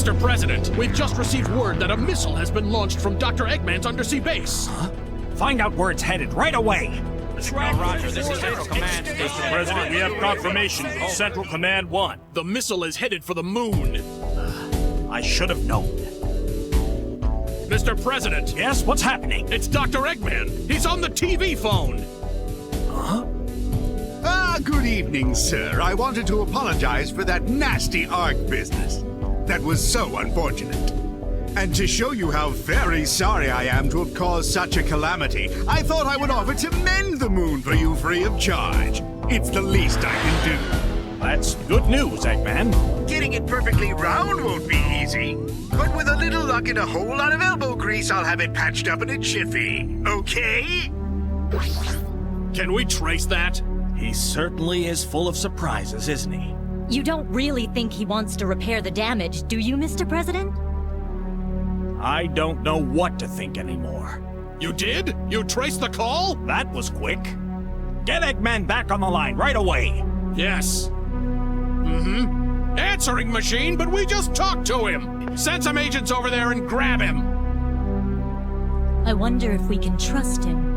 Mr. President, we've just received word that a missile has been launched from Dr. Eggman's undersea base. Huh? Find out where it's headed right away. Roger, this is Central Command. Mr. President, we have confirmation. Central Command 1. The missile is headed for the moon. I should have known. Mr. President. Yes, what's happening? It's Dr. Eggman. He's on the TV phone. Huh? Good evening, sir. I wanted to apologize for that nasty Ark business. That was so unfortunate. And to show you how very sorry I am to have caused such a calamity, I thought I would offer to mend the moon for you free of charge. It's the least I can do. That's good news, Eggman. Getting it perfectly round won't be easy. But with a little luck and a whole lot of elbow grease, I'll have it patched up in a jiffy. Okay? Can we trace that? He certainly is full of surprises, isn't he? You don't really think he wants to repair the damage, do you, Mr. President? I don't know what to think anymore. You did? You traced the call? That was quick. Get Eggman back on the line right away. Yes. Answering machine, but we just talked to him. Send some agents over there and grab him. I wonder if we can trust him.